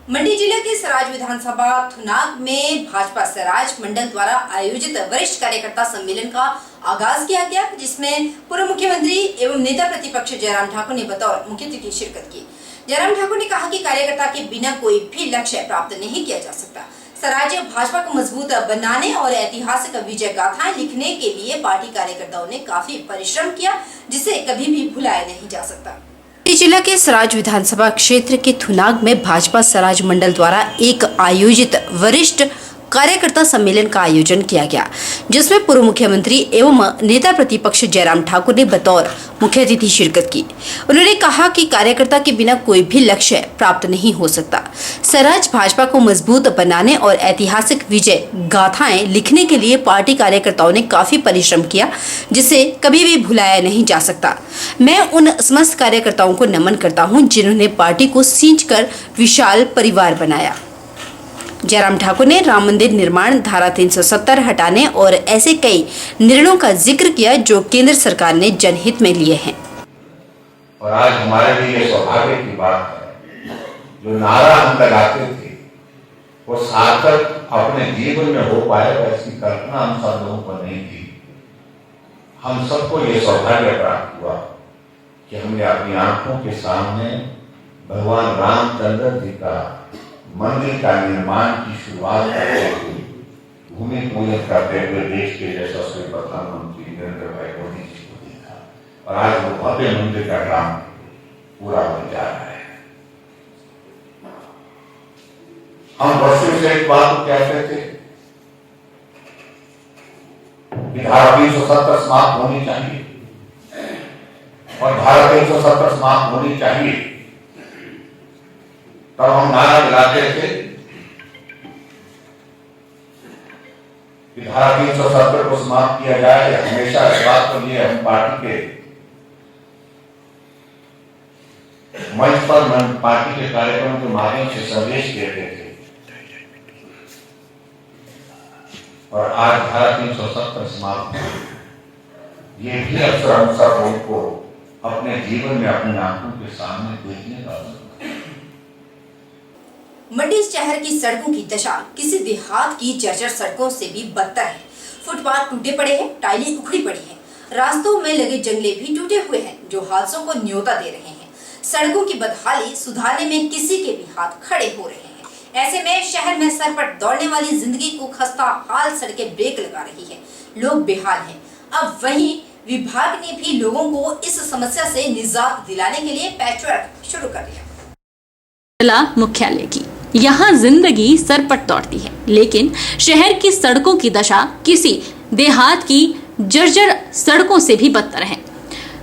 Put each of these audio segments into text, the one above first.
मंडी जिले के सराज विधानसभा थुनाग में भाजपा सराज मंडल द्वारा आयोजित वरिष्ठ कार्यकर्ता सम्मेलन का आगाज किया गया, जिसमें पूर्व मुख्यमंत्री एवं नेता प्रतिपक्ष जयराम ठाकुर ने बतौर मुख्य अतिथि शिरकत की। जयराम ठाकुर ने कहा कि कार्यकर्ता के बिना कोई भी लक्ष्य प्राप्त नहीं किया जा सकता। सराज भाजपा को मजबूत बनाने और ऐतिहासिक विजय गाथाएं लिखने के लिए पार्टी कार्यकर्ताओं ने काफी परिश्रम किया, जिसे कभी भी भुलाया नहीं जा सकता। जिला के सराज विधानसभा क्षेत्र के थुनाग में भाजपा सराज मंडल द्वारा एक आयोजित वरिष्ठ कार्यकर्ता सम्मेलन का आयोजन किया गया, जिसमें पूर्व मुख्यमंत्री एवं नेता प्रतिपक्ष जयराम ठाकुर ने बतौर मुख्य अतिथि शिरकत की। उन्होंने कहा कि कार्यकर्ता के बिना कोई भी लक्ष्य प्राप्त नहीं हो सकता। सराज भाजपा को मजबूत बनाने और ऐतिहासिक विजय गाथाएं लिखने के लिए पार्टी कार्यकर्ताओं ने काफी परिश्रम किया, जिसे कभी भी भुलाया नहीं जा सकता। मैं उन समस्त कार्यकर्ताओं को नमन करता हूं, जिन्होंने पार्टी को सींचकर विशाल परिवार बनाया। जयराम ठाकुर ने राम मंदिर निर्माण, धारा 370 हटाने और ऐसे कई निर्णयों का जिक्र किया जो केंद्र सरकार ने जनहित में लिए हैं। और आज हमारे लिए सौभाग्य की बात है, जो नारा हम लगाते थे वो सार्थक अपने जीवन में हो पाएगा, इसकी कल्पना हम सब लोगों को नहीं थी। हम सबको ये सौभाग्य प्राप्त हुआ कि हमने अपनी आंखों के सामने भगवान रामचंद्र जी का मंदिर का निर्माण की शुरुआत करते हुए, भूमि पूजन करते हुए देश के यशस्वी प्रधानमंत्री नरेंद्र भाई मोदी जी को देखा और आज वो भव्य मंदिर का काम पूरा होने जा रहा है। हम वर्षों से एक बात कहते थे कि धारा 370 समाप्त होनी चाहिए और धारा 370 समाप्त होनी चाहिए। तब हम नारा लगाते थे कि धारा 370 को समाप्त किया जाए। हमेशा इस बात के लिए हम पार्टी के मंच पर पार्टी के कार्यक्रमों के माध्यम से संदेश देते थे और आज धारा 370 समाप्त हो, ये भी अवसर हम सब लोगों को अपने जीवन में अपनी आंखों के सामने देखने का अवसर। मंडी शहर की सड़कों की दशा किसी देहात की जर्जर सड़कों से भी बदतर है। फुटपाथ टूटे पड़े हैं, टाइलें उखड़ी पड़ी हैं, रास्तों में लगे जंगले भी टूटे हुए हैं, जो हादसों को न्योता दे रहे हैं। सड़कों की बदहाली सुधारने में किसी के भी हाथ खड़े हो रहे हैं। ऐसे में शहर में सरपट दौड़ने वाली जिंदगी को खस्ता हाल सड़कें ब्रेक लगा रही है, लोग बेहाल हैं। अब वहीं विभाग ने भी लोगों को इस समस्या से निजात दिलाने के लिए पैचवर्क शुरू कर दिया। जिला मुख्यालय की यहाँ जिंदगी सरपट दौड़ती है, लेकिन शहर की सड़कों की दशा किसी देहात की जर्जर सड़कों से भी बदतर है।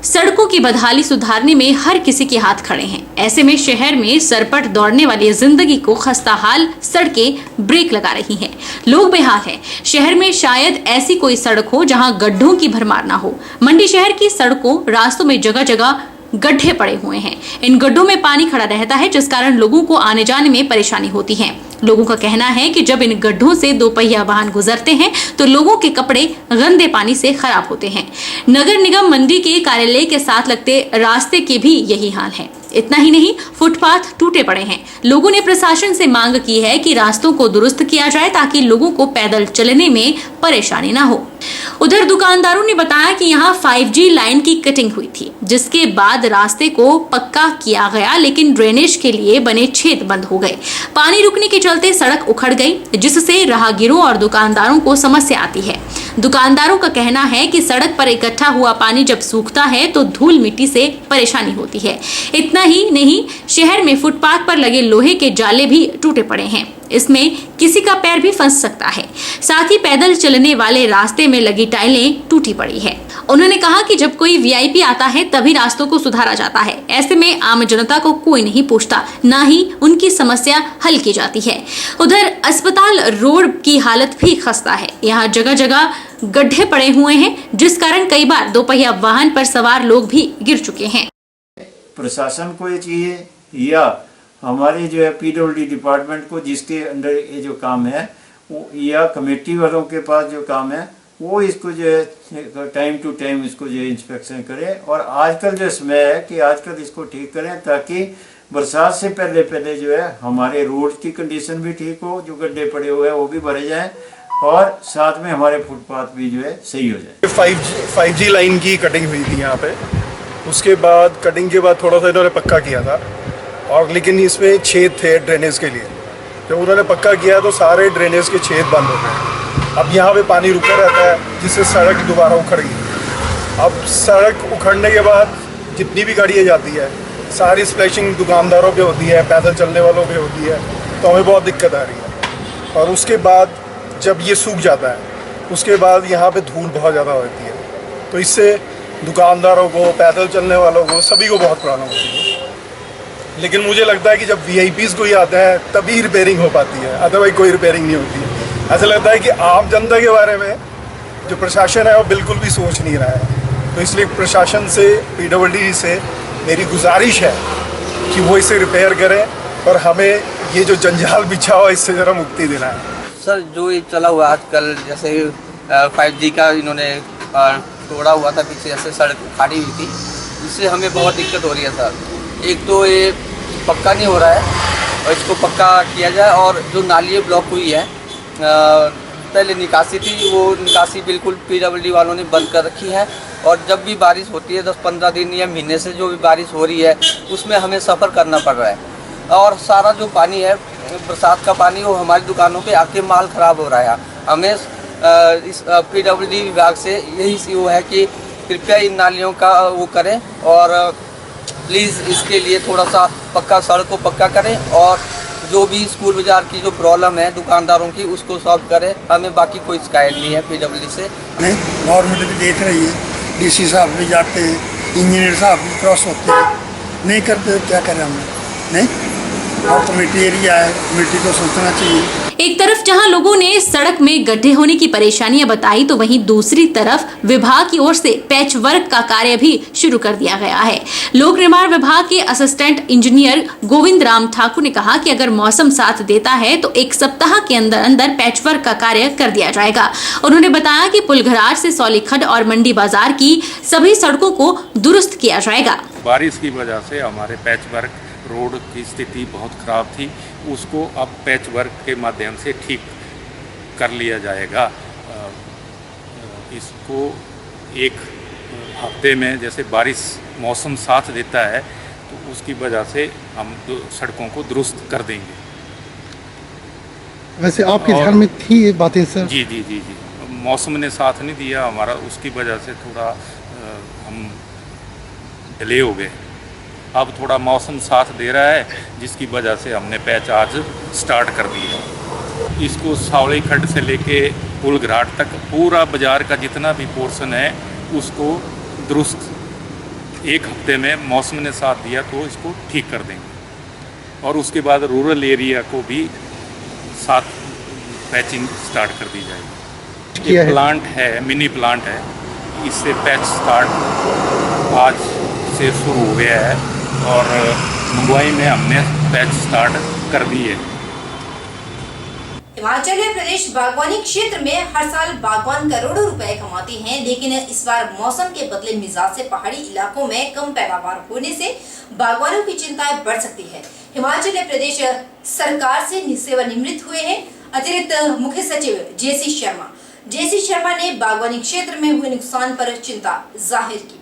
सड़कों की बदहाली सुधारने में हर किसी के हाथ खड़े हैं। ऐसे में शहर में सरपट दौड़ने वाली जिंदगी को खस्ताहाल सड़कें ब्रेक लगा रही हैं। लोग बेहाल हैं। शहर में शायद ऐसी कोई सड़क हो जहां गड्ढों की भरमार ना हो। मंडी शहर की सड़कों रास्तों में जगह जगह गड्ढे पड़े हुए हैं। इन गड्ढों में पानी खड़ा रहता है, जिस कारण लोगों को आने जाने में परेशानी होती है। लोगों का कहना है कि जब इन गड्ढों से दोपहिया वाहन गुजरते हैं तो लोगों के कपड़े गंदे पानी से खराब होते हैं। नगर निगम मंडी के कार्यालय के साथ लगते रास्ते के भी यही हाल है। इतना ही नहीं, फुटपाथ टूटे पड़े हैं। लोगों ने प्रशासन से मांग की है कि रास्तों को दुरुस्त किया जाए ताकि लोगों को पैदल चलने में परेशानी ना हो। उधर दुकानदारों ने बताया कि यहाँ 5G लाइन की कटिंग हुई थी, जिसके बाद रास्ते को पक्का किया गया, लेकिन ड्रेनेज के लिए बने छेद बंद हो गए। पानी रुकने के चलते सड़क उखड़ गई, जिससे राहगीरों और दुकानदारों को समस्या आती है। दुकानदारों का कहना है कि सड़क पर इकट्ठा हुआ पानी जब सूखता है तो धूल मिट्टी से परेशानी होती है। इतना ही नहीं, शहर में फुटपाथ पर लगे लोहे के जाले भी टूटे पड़े हैं। इसमें किसी का पैर भी फंस सकता है। साथ ही पैदल चलने वाले रास्ते में लगी टाइलें टूटी पड़ी है। उन्होंने कहा कि जब कोई VIP आता है तभी रास्तों को सुधारा जाता है। ऐसे में आम जनता को कोई नहीं पूछता, ना ही उनकी समस्या हल की जाती है। उधर अस्पताल रोड की हालत भी खस्ता है। यहाँ जगह जगह गड्ढे पड़े हुए हैं, जिस कारण कई बार दोपहिया वाहन पर सवार लोग भी गिर चुके हैं। प्रशासन को ये चाहिए या हमारे जो है PWD डिपार्टमेंट को, जिसके अंडर ये जो काम है, या कमेटी वालों के पास जो काम है, वो इसको जो है टाइम टू टाइम इसको जो है इंस्पेक्शन करें और आजकल जो समय है कि आजकल इसको ठीक करें ताकि बरसात से पहले पहले जो है हमारे रोड की कंडीशन भी ठीक हो, जो गड्ढे पड़े हुए हैं वो भी भरे जाएं और साथ में हमारे फुटपाथ भी जो है सही हो जाए। 5G लाइन की कटिंग हुई थी यहाँ पे, उसके बाद कटिंग के बाद थोड़ा सा इन्होंने पक्का किया था, और लेकिन इसमें छेद थे ड्रेनेज के लिए। जब उन्होंने पक्का किया तो सारे ड्रेनेज के छेद बंद हो गए। अब यहाँ पे पानी रुका रहता है, जिससे सड़क दोबारा उखड़ गई। अब सड़क उखड़ने के बाद जितनी भी गाड़ियाँ जाती है सारी स्प्लैशिंग दुकानदारों पे होती है, पैदल चलने वालों पे होती है, तो हमें बहुत दिक्कत आ रही है। और उसके बाद जब ये सूख जाता है उसके बाद यहाँ पे धूल बहुत ज़्यादा होती है, तो इससे दुकानदारों को, पैदल चलने वालों को, सभी को बहुत प्रॉब्लम होती है। लेकिन मुझे लगता है कि जब VIPs कोई आता है तभी रिपेयरिंग हो पाती है, अदरवाइज कोई रिपेयरिंग नहीं होती। ऐसा लगता है कि आम जनता के बारे में जो प्रशासन है वो बिल्कुल भी सोच नहीं रहा है। तो इसलिए प्रशासन से, PWD से मेरी गुजारिश है कि वो इसे रिपेयर करें और हमें ये जो जंजाल बिछा हुआ इससे ज़रा मुक्ति देना है। सर, जो ये चला हुआ आजकल, जैसे 5G का इन्होंने तोड़ा हुआ था पीछे, जैसे सड़क खाड़ी हुई थी, इससे हमें बहुत दिक्कत हो रही है सर। एक तो ये पक्का नहीं हो रहा है और इसको पक्का किया जाए, और जो नाली ब्लॉक हुई है, पहले निकासी थी, वो निकासी बिल्कुल PWD वालों ने बंद कर रखी है। और जब भी बारिश होती है 10-15 दिन या महीने से जो भी बारिश हो रही है उसमें हमें सफ़र करना पड़ रहा है, और सारा जो पानी है बरसात का पानी वो हमारी दुकानों पे आके माल ख़राब हो रहा है। हमें इस PWD विभाग से यही वो है कि कृपया इन नालियों का वो करें, और प्लीज़ इसके लिए थोड़ा सा पक्का सड़क को पक्का करें, और जो भी स्कूल बाज़ार की जो प्रॉब्लम है दुकानदारों की उसको सॉल्व करें। हमें बाकी कोई शिकायत नहीं है PWD से। नहीं, गवर्नमेंट भी देख रही है, DC साहब भी जाते हैं, इंजीनियर साहब भी क्रॉस होते हैं, नहीं करते तो क्या करें हम? नहीं, और कमेटी एरिया है, कमेटी को सोचना चाहिए। एक तरफ जहां लोगों ने सड़क में गड्ढे होने की परेशानियां बताई, तो वहीं दूसरी तरफ विभाग की ओर से पैच वर्क का कार्य भी शुरू कर दिया गया है। लोक निर्माण विभाग के असिस्टेंट इंजीनियर गोविंद राम ठाकुर ने कहा कि अगर मौसम साथ देता है तो एक सप्ताह के अंदर अंदर पैच वर्क का कार्य कर दिया जाएगा। उन्होंने बताया कि पुलघराट से सौलीखड्ड और मंडी बाजार की सभी सड़कों को दुरुस्त किया जाएगा। बारिश की वजह से हमारे पैच वर्क रोड की स्थिति बहुत ख़राब थी, उसको अब पैच वर्क के माध्यम से ठीक कर लिया जाएगा। इसको एक हफ्ते में, जैसे बारिश मौसम साथ देता है तो उसकी वजह से हम सड़कों को दुरुस्त कर देंगे। वैसे आपके ध्यान में थी ये बातें सर? जी जी जी जी, मौसम ने साथ नहीं दिया हमारा, उसकी वजह से थोड़ा हम डिले हो गए। अब थोड़ा मौसम साथ दे रहा है, जिसकी वजह से हमने पैच आज स्टार्ट कर दिया। इसको सौलीखड्ड से लेके पुलघराट तक पूरा बाज़ार का जितना भी पोर्शन है उसको दुरुस्त एक हफ्ते में, मौसम ने साथ दिया तो इसको ठीक कर देंगे। और उसके बाद रूरल एरिया को भी साथ पैचिंग स्टार्ट कर दी जाएगी। ये प्लांट है, मिनी प्लांट है, इससे पैच स्टार्ट आज से शुरू हो गया है और मुंबई में हमने पैच स्टार्ट कर दी है। हिमाचल प्रदेश बागवानी क्षेत्र में हर साल बागवान करोड़ों रुपए कमाते हैं, लेकिन इस बार मौसम के बदले मिजाज से पहाड़ी इलाकों में कम पैदावार होने से बागवानों की चिंताएं बढ़ सकती है। हिमाचल प्रदेश सरकार से सेवानिवृत्त हुए हैं अतिरिक्त मुख्य सचिव जेसी शर्मा ने बागवानी क्षेत्र में हुए नुकसान पर चिंता जाहिर की।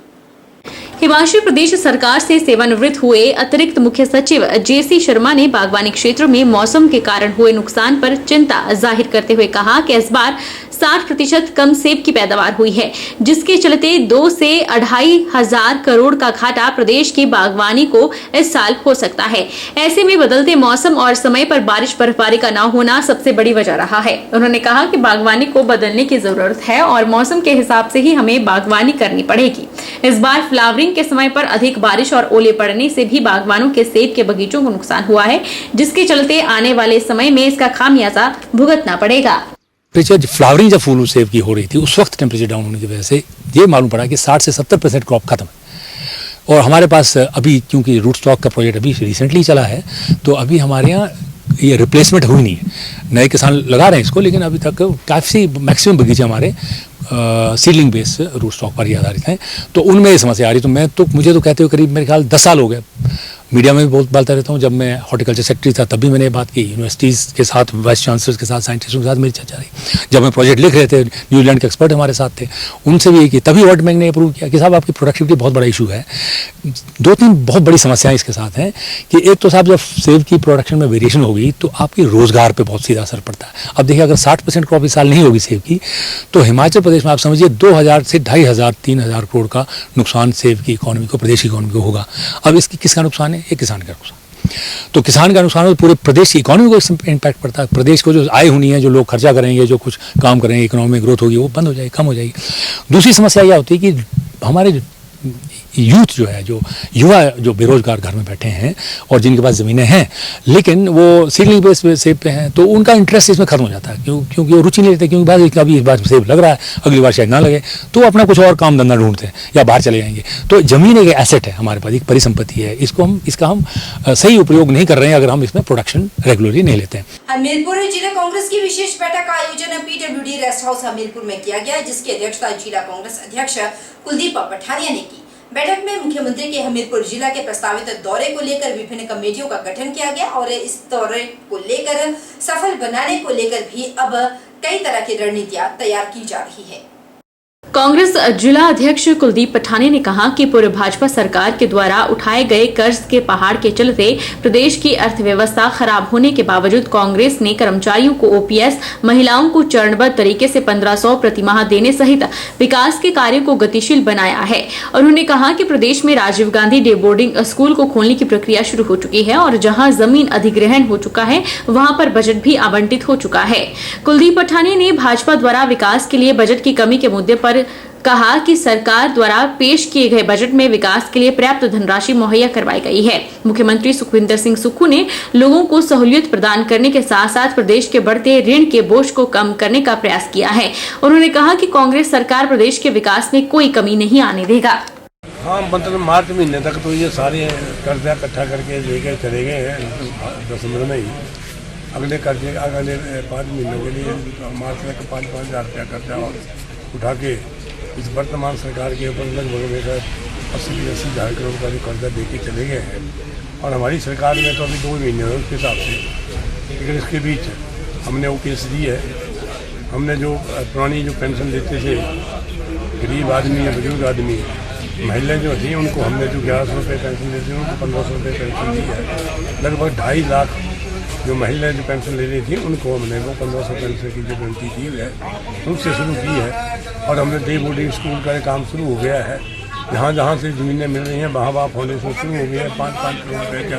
हिमाचल प्रदेश सरकार से सेवानिवृत्त हुए अतिरिक्त मुख्य सचिव जेसी शर्मा ने बागवानी क्षेत्र में मौसम के कारण हुए नुकसान पर चिंता जाहिर करते हुए कहा कि इस बार 60% कम सेब की पैदावार हुई है, जिसके चलते 2 से 2.5 हजार करोड़ का घाटा प्रदेश की बागवानी को इस साल हो सकता है। ऐसे में बदलते मौसम और समय पर बारिश बर्फबारी का न होना सबसे बड़ी वजह रहा है। उन्होंने कहा कि बागवानी को बदलने की जरूरत है और मौसम के हिसाब से ही हमें बागवानी करनी पड़ेगी। इस बार फ्लावरिंग के समय पर अधिक बारिश और ओले पड़ने से भी बागवानों के सेब के बगीचों को नुकसान हुआ है, जिसके चलते आने वाले समय में इसका खामियाजा भुगतना पड़ेगा। टेम्परेचर फ्लावरिंग जब फूलों सेब की हो रही थी उस वक्त टेम्परेचर डाउन होने की वजह से ये मालूम पड़ा कि 60 से 70% क्रॉप खत्म है। और हमारे पास अभी क्योंकि रूट स्टॉक का प्रोजेक्ट अभी रिसेंटली चला है, तो अभी हमारे यहाँ ये रिप्लेसमेंट हुई नहीं है। नए किसान लगा रहे हैं इसको, लेकिन अभी तक काफ़ी मैक्सिमम बगीचे हमारे सीडलिंग बेस रूट स्टॉक पर ही आधारित हैं, तो उनमें ये समस्या आ रही। तो मुझे तो कहते हुए करीब मेरे ख्याल 10 साल हो गए मीडिया में भी बहुत बोलता रहता हूँ। जब मैं हॉर्टिकल्चर सेक्रेटरी था तब भी मैंने बात की, यूनिवर्सिटीज़ के साथ, वाइस चांसलर्स के साथ, साइंटिस्टों के साथ मेरी चर्चा रही। जब मैं प्रोजेक्ट लिख रहे थे, न्यूजीलैंड के एक्सपर्ट हमारे साथ थे, उनसे भी की, तभी वर्ल्ड बैंक ने अप्रूव किया कि साहब आपकी प्रोडक्टिविटी बहुत बड़ा इशू है। 2-3 बहुत बड़ी समस्याएं इसके साथ हैं कि एक तो साहब जब सेब की प्रोडक्शन में वेरिएशन होगी तो आपकी रोजगार पे बहुत सीधा असर पड़ता है। अब देखिए अगर 60% क्रॉप इस साल नहीं होगी सेब की तो हिमाचल प्रदेश में आप समझिए 2000 से 2500-3000 करोड़ का नुकसान सेब की इकोनॉमी को, प्रदेश की इकोनॉमी को होगा। अब इसकी किसका नुकसान है? ये किसान का नुकसान। तो किसान का नुकसान हो तो पूरे प्रदेश की इकोनॉमी को इससे इम्पैक्ट पड़ता है। प्रदेश को जो आय होनी है, जो लोग खर्चा करेंगे, जो कुछ काम करेंगे, इकोनॉमी में ग्रोथ होगी वो बंद हो जाएगी, कम हो जाएगी। दूसरी समस्या यह होती है कि हमारे यूथ जो है, जो युवा जो बेरोजगार घर में बैठे हैं और जिनके पास ज़मीनें हैं लेकिन वो सीडलिंग बेस पे सेब पे हैं, तो उनका इंटरेस्ट इसमें खत्म हो जाता है। क्योंकि वो रुचि नहीं लेते, क्योंकि बाद अभी इस बार सेब लग रहा है, अगली बार शायद ना लगे, तो वो अपना कुछ और काम धंधा ढूंढते हैं या बाहर चले जाएंगे। तो ज़मीन एक एसेट है हमारे पास, एक परिसंपत्ति है, इसका हम सही उपयोग नहीं कर रहे हैं अगर हम इसमें प्रोडक्शन रेगुलरली नहीं लेते हैं। हमीरपुर जिला कांग्रेस की विशेष बैठक का आयोजन PWD रेस्ट हाउस हमीरपुर में किया गया, जिसकी अध्यक्षता जिला कांग्रेस अध्यक्ष कुलदीप पठानिया ने की। बैठक में मुख्यमंत्री के हमीरपुर जिला के प्रस्तावित दौरे को लेकर विभिन्न कमेटियों का गठन किया गया और इस दौरे को लेकर सफल बनाने को लेकर भी अब कई तरह की रणनीतियां तैयार की जा रही है। कांग्रेस जिला अध्यक्ष कुलदीप पठानिया ने कहा कि पूर्व भाजपा सरकार के द्वारा उठाए गए कर्ज के पहाड़ के चलते प्रदेश की अर्थव्यवस्था खराब होने के बावजूद कांग्रेस ने कर्मचारियों को OPS, महिलाओं को चरणबद्ध तरीके से 1500 प्रतिमाह देने सहित विकास के कार्यों को गतिशील बनाया है। उन्होंने कहा कि प्रदेश में Rajiv Gandhi day boarding school को खोलने की प्रक्रिया शुरू हो चुकी है और जहां जमीन अधिग्रहण हो चुका है वहां पर बजट भी आवंटित हो चुका है। कुलदीप पठानिया ने भाजपा द्वारा विकास के लिए बजट की कमी के मुद्दे पर कहा कि सरकार द्वारा पेश किए गए बजट में विकास के लिए पर्याप्त धनराशि मुहैया करवाई गई है। मुख्यमंत्री सुखविंदर सिंह सुक्खू ने लोगों को सहूलियत प्रदान करने के साथ साथ प्रदेश के बढ़ते ऋण के बोझ को कम करने का प्रयास किया है। उन्होंने कहा कि कांग्रेस सरकार प्रदेश के विकास में कोई कमी नहीं आने देगा। हाँ, मतलब मार्च महीने तक तो ये सारे कर्जा इकट्ठा करके लेके चले गए हैं दिसंबर में ही। अगले 5 महीनों के लिए मार्च तक 5-5 हज़ार रुपया कर्जा और उठा के इस वर्तमान सरकार के ऊपर लगभग 80 हज़ार करोड़ का जो कर्जा दे के चले गए हैं। और हमारी सरकार में तो अभी 2 महीने हुए उसके हिसाब से, लेकिन इसके बीच हमने OPS दी है। हमने जो पुरानी जो पेंशन देते थे गरीब आदमी या बुजुर्ग आदमी, महिलाएं जो थी उनको हमने जो 1100 रुपये पेंशन देते थे उनको 1500 रुपये पेंशन दी है। लगभग 2.5 लाख जो महिलाएं जो पेंशन ले रही थी उनको हमने वो 1500 पेंशन की जो गिनती दी है उनसे शुरू की है। और हमने डे बोर्डिंग स्कूल का काम शुरू हो गया है। जहाँ जहाँ से ज़मीनें मिल रही हैं वहाँ फाउंडेशन शुरू हो गया है। 5-5 करोड़ रुपये का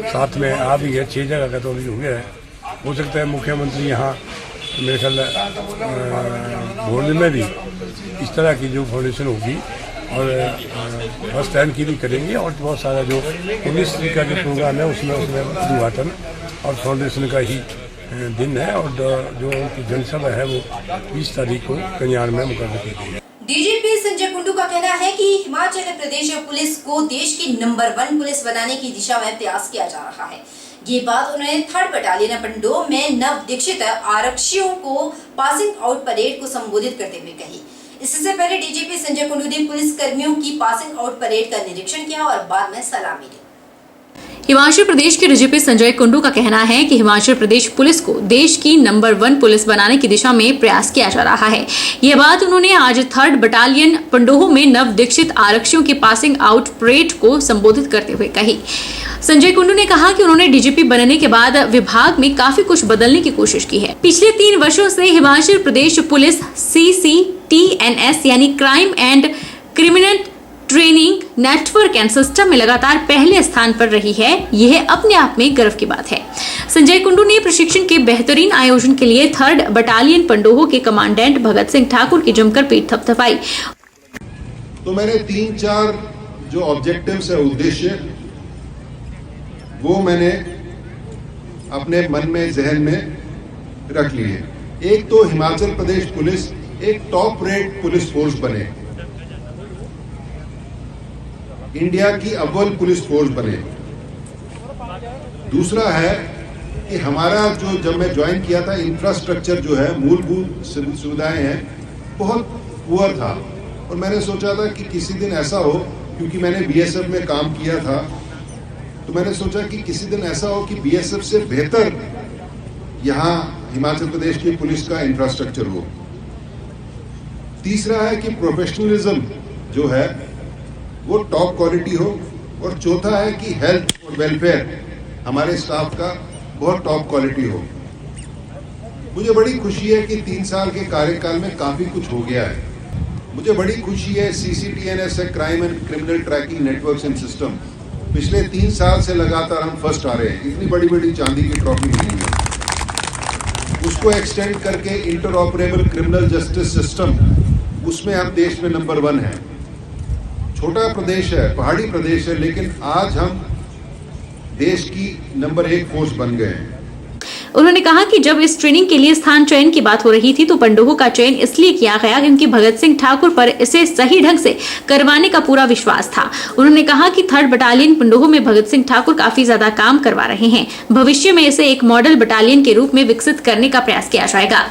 साथ में आ भी है, 6 जगह का तो अभी हो गया है। हो सकता है मुख्यमंत्री यहाँ मेरे ख्याल बोर्ड में भी इस तरह की जो फाउंडेशन होगी और फर्स्ट टाइम की भी करेंगे। और बहुत सारा जो 19 का जो प्रोग्राम है उसमें उद्घाटन और फाउंडेशन का ही दिन है। और जो जनसभा है वो 20 तारीख को कल्याण में मुकर्रर की गई है। DGP संजय कुंडू का कहना है कि हिमाचल प्रदेश पुलिस को देश की नंबर 1 पुलिस बनाने की दिशा में प्रयास किया जा रहा है। ये बात उन्होंने 3rd बटालियन पंडोह में नव दीक्षित आरक्षियों को पासिंग आउट परेड को संबोधित करते हुए कही। इससे पहले DGP संजय कुंडू ने पुलिस कर्मियों की पासिंग आउट परेड का निरीक्षण किया और बाद में सलामी दी। हिमाचल प्रदेश के DGP संजय कुंडू का कहना है कि हिमाचल प्रदेश पुलिस को देश की नंबर 1 पुलिस बनाने की दिशा में प्रयास किया जा रहा है। यह बात उन्होंने आज 3rd बटालियन पंडोह में नव दीक्षित आरक्षियों की पासिंग आउट परेड को संबोधित करते हुए कही। संजय कुंडू ने कहा कि उन्होंने DGP बनने के बाद विभाग में काफी कुछ बदलने की कोशिश की है। पिछले 3 वर्षों से हिमाचल प्रदेश पुलिस CCTNS यानी crime and criminal training network and system में लगातार पहले स्थान पर रही है। यह अपने आप में गर्व की बात है। संजय कुंडू ने प्रशिक्षण के बेहतरीन आयोजन के लिए 3rd बटालियन पंडोह के कमांडेंट भगत सिंह ठाकुर की जमकर पीठ थपथपाई। तो मैंने 3-4 जो ऑब्जेक्टिव्स है, उद्देश्य, वो मैंने अपने मन में जहन में रख लिए। एक तो हिमाचल प्रदेश पुलिस एक टॉप रेट पुलिस फोर्स बने, इंडिया की अव्वल पुलिस फोर्स बने। दूसरा है कि हमारा जब मैं ज्वाइन किया था इंफ्रास्ट्रक्चर जो है, मूलभूत सुविधाएं हैं, बहुत पुअर था। और मैंने सोचा था कि किसी दिन ऐसा हो, क्योंकि मैंने BSF में काम किया था तो मैंने सोचा कि किसी दिन ऐसा हो कि बीएसएफ से बेहतर यहाँ हिमाचल प्रदेश की पुलिस का इंफ्रास्ट्रक्चर हो। तीसरा है कि प्रोफेशनलिज्म जो है वो टॉप क्वालिटी हो, और चौथा है कि हेल्थ और वेलफेयर हमारे स्टाफ का बहुत टॉप क्वालिटी हो। मुझे बड़ी खुशी है कि 3 साल के कार्यकाल में काफी कुछ हो गया है। मुझे बड़ी खुशी है CCTNS है, crime and criminal tracking networks and system, पिछले 3 साल से लगातार हम फर्स्ट आ रहे हैं। इतनी बड़ी बड़ी चांदी की ट्रॉफी मिली है, उसको एक्सटेंड करके इंटरऑपरेबल क्रिमिनल जस्टिस सिस्टम, उसमें हम देश में नंबर 1 है। छोटा प्रदेश है, पहाड़ी प्रदेश है, लेकिन आज हम देश की नंबर 1 फोर्स बन गए हैं। उन्होंने कहा कि जब इस ट्रेनिंग के लिए स्थान चयन की बात हो रही थी तो पंडोह का चयन इसलिए किया गया क्योंकि भगत सिंह ठाकुर पर इसे सही ढंग से करवाने का पूरा विश्वास था। उन्होंने कहा कि 3rd बटालियन पंडोह में भगत सिंह ठाकुर काफी ज्यादा काम करवा रहे हैं। भविष्य में इसे एक मॉडल बटालियन के रूप में विकसित करने का प्रयास किया जाएगा।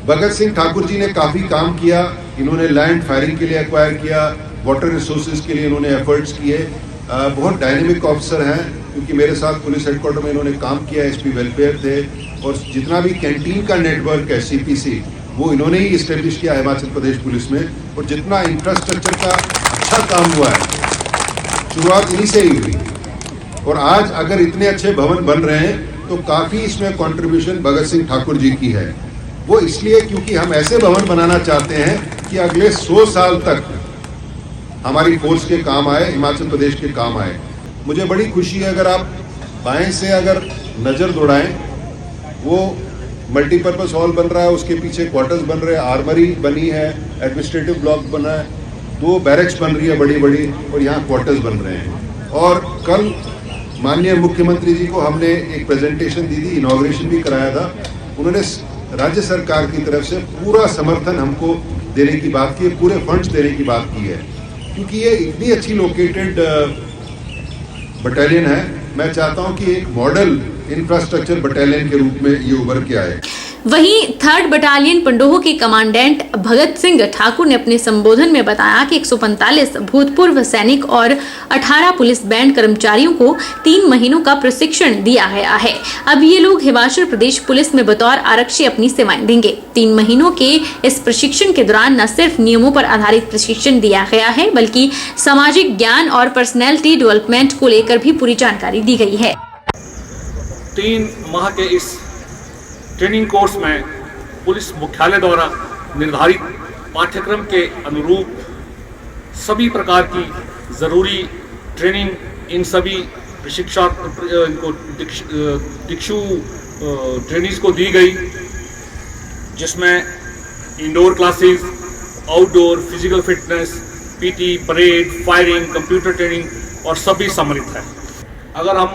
भगत सिंह ठाकुर जी ने काफी काम किया। इन्होंने लैंड फायरिंग के लिए एक्वायर किया, वाटर रिसोर्सेज के लिए इन्होंने एफर्ट्स किए। बहुत डायनेमिक ऑफिसर हैं, क्योंकि मेरे साथ पुलिस हेडक्वार्टर में इन्होंने काम किया, SP वेलफेयर थे, और जितना भी कैंटीन का नेटवर्क है CPC वो इन्होंने ही इस्टेब्लिश किया हिमाचल प्रदेश पुलिस में। और जितना इंफ्रास्ट्रक्चर का अच्छा काम हुआ है, शुरुआत इन्हीं से ही हुई। और आज अगर इतने अच्छे भवन बन रहे हैं तो काफी इसमें कंट्रीब्यूशन भगत सिंह ठाकुर जी की है। वो इसलिए क्योंकि हम ऐसे भवन बनाना चाहते हैं कि अगले 100 साल तक हमारी फोर्स के काम आए, हिमाचल प्रदेश के काम आए। मुझे बड़ी खुशी है, अगर आप बाएं से अगर नजर दौड़ाएं, वो मल्टीपर्पज हॉल बन रहा है, उसके पीछे क्वार्टर्स बन रहे हैं, आर्मरी बनी है, एडमिनिस्ट्रेटिव ब्लॉक बना है, 2 बैरक्स बन रही है बड़ी बड़ी, और यहाँ क्वार्टर्स बन रहे हैं। और कल माननीय मुख्यमंत्री जी को हमने एक प्रेजेंटेशन दी थी, इनॉग्रेशन भी कराया था। उन्होंने राज्य सरकार की तरफ से पूरा समर्थन हमको देने की बात की है, पूरे फंड्स देने की बात की है, क्योंकि ये इतनी अच्छी लोकेटेड बटालियन है। मैं चाहता हूं कि एक मॉडल इंफ्रास्ट्रक्चर बटालियन के रूप में ये उभर के आए। वहीं 3rd बटालियन पंडोह के कमांडेंट भगत सिंह ठाकुर ने अपने संबोधन में बताया कि 145 भूतपूर्व सैनिक और 18 पुलिस बैंड कर्मचारियों को 3 महीनों का प्रशिक्षण दिया गया है। अब ये लोग हिमाचल प्रदेश पुलिस में बतौर आरक्षी अपनी सेवाएं देंगे। 3 महीनों के इस प्रशिक्षण के दौरान न सिर्फ नियमों पर आधारित प्रशिक्षण दिया गया है, बल्कि सामाजिक ज्ञान और पर्सनैलिटी डेवलपमेंट को लेकर भी पूरी जानकारी दी गई है। 3 माह के इस ट्रेनिंग कोर्स में पुलिस मुख्यालय द्वारा निर्धारित पाठ्यक्रम के अनुरूप सभी प्रकार की ज़रूरी ट्रेनिंग इन सभी दिक्षु ट्रेनिंग्स को दी गई, जिसमें indoor classes, outdoor physical fitness, PT, parade, firing, computer training और सभी सम्मिलित है। अगर हम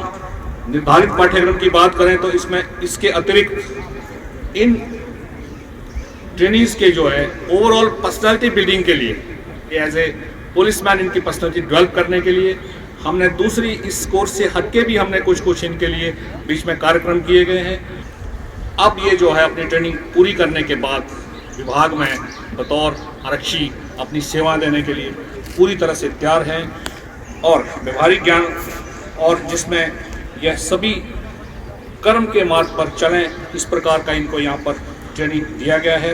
निर्धारित पाठ्यक्रम की बात करें तो इसमें इसके अतिरिक्त इन ट्रेनिंग्स के जो है ओवरऑल पर्सनालिटी बिल्डिंग के लिए एज ए पुलिसमैन इनकी पर्सनालिटी डेवलप करने के लिए हमने दूसरी इस कोर्स से हटके भी हमने कुछ इनके लिए बीच में कार्यक्रम किए गए हैं। अब ये जो है अपनी ट्रेनिंग पूरी करने के बाद विभाग में बतौर आरक्षी अपनी सेवा देने के लिए पूरी तरह से तैयार हैं और व्यवहारिक ज्ञान और जिसमें यह सभी कर्म के मार्ग पर चलें, इस प्रकार का इनको यहाँ पर ट्रेनिंग दिया गया है।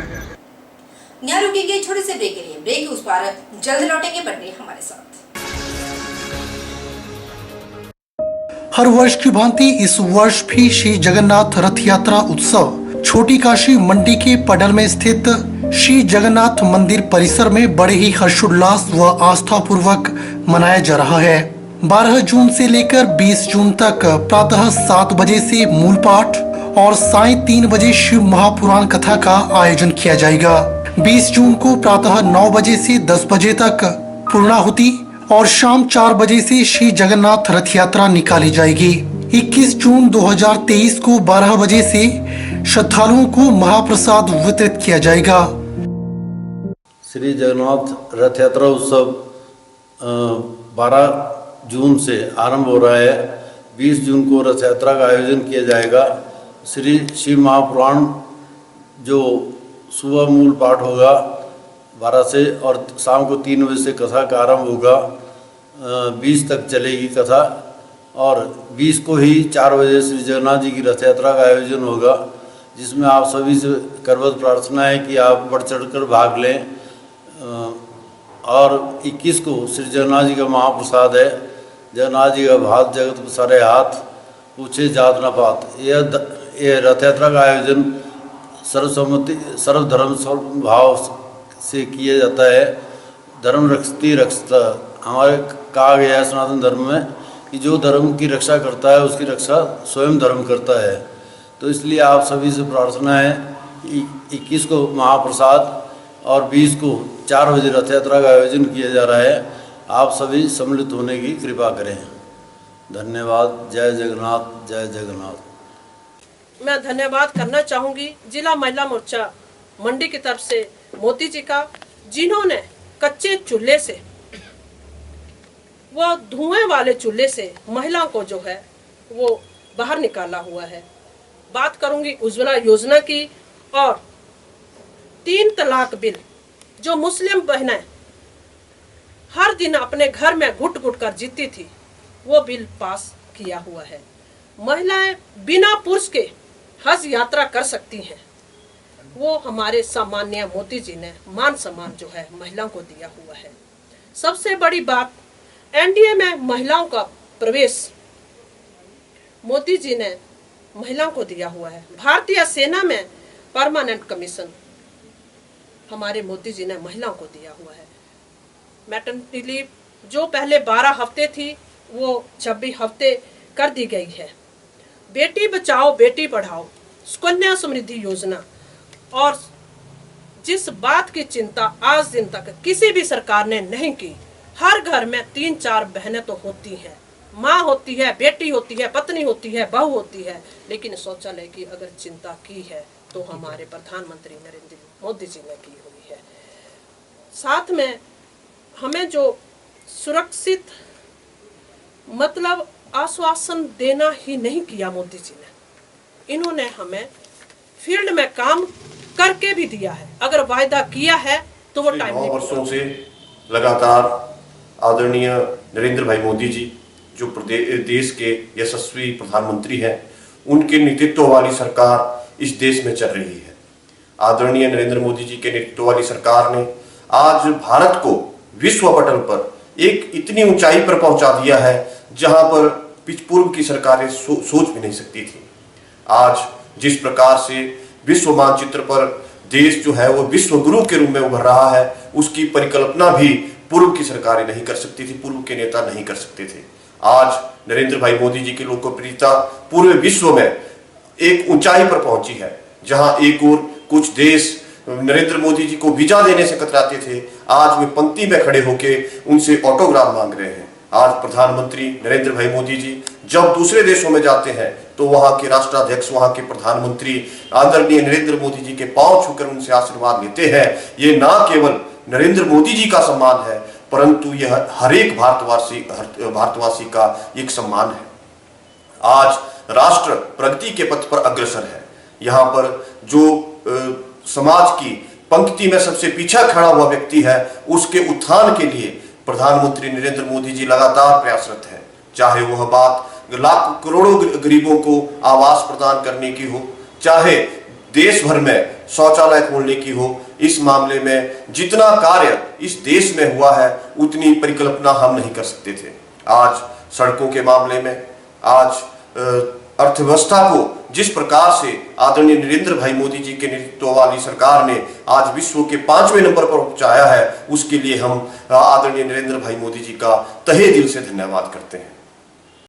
यहाँ रुकेंगे छोटे से ब्रेक के लिए। ब्रेक उस पार जल्द लौटेंगे, बने हमारे साथ। हर वर्ष की भांति इस वर्ष भी श्री जगन्नाथ रथ यात्रा उत्सव छोटी काशी मंडी के पडल में स्थित श्री जगन्नाथ मंदिर परिसर में बड़े ही हर्षोल्लास व आस्था पूर्वक मनाया जा रहा है। 12 जून से लेकर 20 जून तक प्रातः 7 बजे से मूल पाठ और साय 3 बजे शिव महापुराण कथा का आयोजन किया जाएगा। 20 जून को प्रातः 9 बजे से 10 बजे तक पूर्णाहुति और शाम 4 बजे से श्री जगन्नाथ रथ यात्रा निकाली जाएगी। 21 जून 2023 को 12 बजे से श्रद्धालुओं को महाप्रसाद वितरित किया जाएगा। श्री जगन्नाथ रथ यात्रा उत्सव 12 जून से आरंभ हो रहा है। 20 जून को रथ यात्रा का आयोजन किया जाएगा। श्री शिव महापुराण जो सुबह मूल पाठ होगा 12 से और शाम को 3 बजे से कथा का आरंभ होगा। 20 तक चलेगी कथा, और 20 को ही 4 बजे श्री जगन्नाथ जी की रथ यात्रा का आयोजन होगा, जिसमें आप सभी से करबद्ध प्रार्थना है कि आप बढ़ चढ़कर भाग लें। और 21 को श्री जगन्नाथ जी का महाप्रसाद है, जगन्नाथ जी का भात जगत पसारे हाथ, पूछे जात न पात। यह रथ यात्रा का आयोजन सर्वसम्मति सर्वधर्म भाव से किया जाता है। धर्म रक्षति रक्षता, हमारे कहा गया है सनातन धर्म में कि जो धर्म की रक्षा करता है उसकी रक्षा स्वयं धर्म करता है। तो इसलिए आप सभी से प्रार्थना है, 21 को महाप्रसाद और 20 को 4 बजे रथ यात्रा का आयोजन किया जा रहा है। आप सभी सम्मिलित होने की कृपा करें। धन्यवाद। जय जगन्नाथ, जय जगन्नाथ। मैं धन्यवाद करना चाहूँगी जिला महिला मोर्चा मंडी की तरफ से मोदी जी का, जिन्होंने कच्चे चूल्हे से, वो धुएं वाले चूल्हे से महिलाओं को जो है वो बाहर निकाला हुआ है। बात करूंगी उज्ज्वला योजना की, और 3 तलाक बिल जो मुस्लिम बहनें हर दिन अपने घर में घुट घुट कर जीती थी, वो बिल पास किया हुआ है। महिलाएं बिना पुरुष के हज यात्रा कर सकती हैं। वो हमारे सम्माननीय मोदी जी ने मान सम्मान जो है महिलाओं को दिया हुआ है। सबसे बड़ी बात, एनडीए में महिलाओं का प्रवेश मोदी जी ने महिलाओं को दिया हुआ है। भारतीय सेना में परमानेंट कमीशन हमारे मोदी जी ने महिलाओं को दिया हुआ है। मैटरनिटी लीव जो पहले 12 हफ्ते थी वो 26 हफ्ते कर दी गई है। बेटी बचाओ बेटी पढ़ाओ, सुकन्या समृद्धि योजना, और जिस बात की चिंता आज दिन तक किसी भी सरकार ने नहीं की, हर घर में 3-4 बहनें तो होती हैं, माँ होती है, बेटी होती है, पत्नी होती है, बहू होती है, लेकिन शौचालय की अगर चिंता की है तो हमारे प्रधानमंत्री नरेंद्र मोदी जी ने की हुई है। साथ में हमें जो सुरक्षित मतलब आश्वासन देना ही नहीं किया मोदी जी ने, इन्होंने हमें फील्ड में काम करके भी दिया है। अगर वायदा किया है तो वो टाइम 9 वर्षों से लगातार आदरणीय नरेंद्र भाई मोदी जी जो देश के यशस्वी प्रधानमंत्री हैं, उनके नेतृत्व वाली सरकार इस देश में चल रही है। आदरणीय नरेंद्र मोदी जी के नेतृत्व वाली सरकार ने आज भारत को विश्व पटल पर एक इतनी ऊंचाई पर पहुंचा दिया है जहां पर पूर्व की सरकारें सोच भी नहीं सकती थी। आज जिस प्रकार से विश्व मानचित्र पर देश जो है वो विश्व गुरु के रूप में उभर रहा है, उसकी परिकल्पना भी पूर्व की सरकारें नहीं कर सकती थी, पूर्व के नेता नहीं कर सकते थे। आज नरेंद्र भाई मोदी जी की लोकप्रियता पूरे विश्व में एक ऊंचाई पर पहुंची है। जहां एक ओर कुछ देश नरेंद्र मोदी जी को वीजा देने से कतराते थे, आज वे पंक्ति में खड़े होकर उनसे ऑटोग्राफ मांग रहे हैं। आज प्रधानमंत्री नरेंद्र भाई मोदी जी जब दूसरे देशों में जाते हैं तो वहां के राष्ट्राध्यक्ष, वहां के प्रधानमंत्री आदरणीय नरेंद्र मोदी जी के पांव छूकर उनसे आशीर्वाद लेते हैं। ये ना केवल नरेंद्र मोदी जी का सम्मान है, परंतु यह हर एक भारतवासी का एक सम्मान है। आज राष्ट्र प्रगति के पथ पर अग्रसर है। यहाँ पर जो समाज की पंक्ति में सबसे पीछे खड़ा हुआ व्यक्ति है, उसके उत्थान के लिए प्रधानमंत्री नरेंद्र मोदी जी लगातार प्रयासरत है। चाहे वह बात लाख करोड़ों गरीबों को आवास प्रदान करने की हो, चाहे देश भर में शौचालय खोलने की हो, इस मामले में जितना कार्य इस देश में हुआ है उतनी परिकल्पना हम नहीं कर सकते थे। आज सड़कों के मामले में, आज अर्थव्यवस्था को जिस प्रकार से आदरणीय नरेंद्र भाई मोदी जी के नेतृत्व वाली सरकार ने आज विश्व के 5वें नंबर पर पहुंचाया है, उसके लिए हम आदरणीय नरेंद्र भाई मोदी जी का तहे दिल से धन्यवाद करते हैं।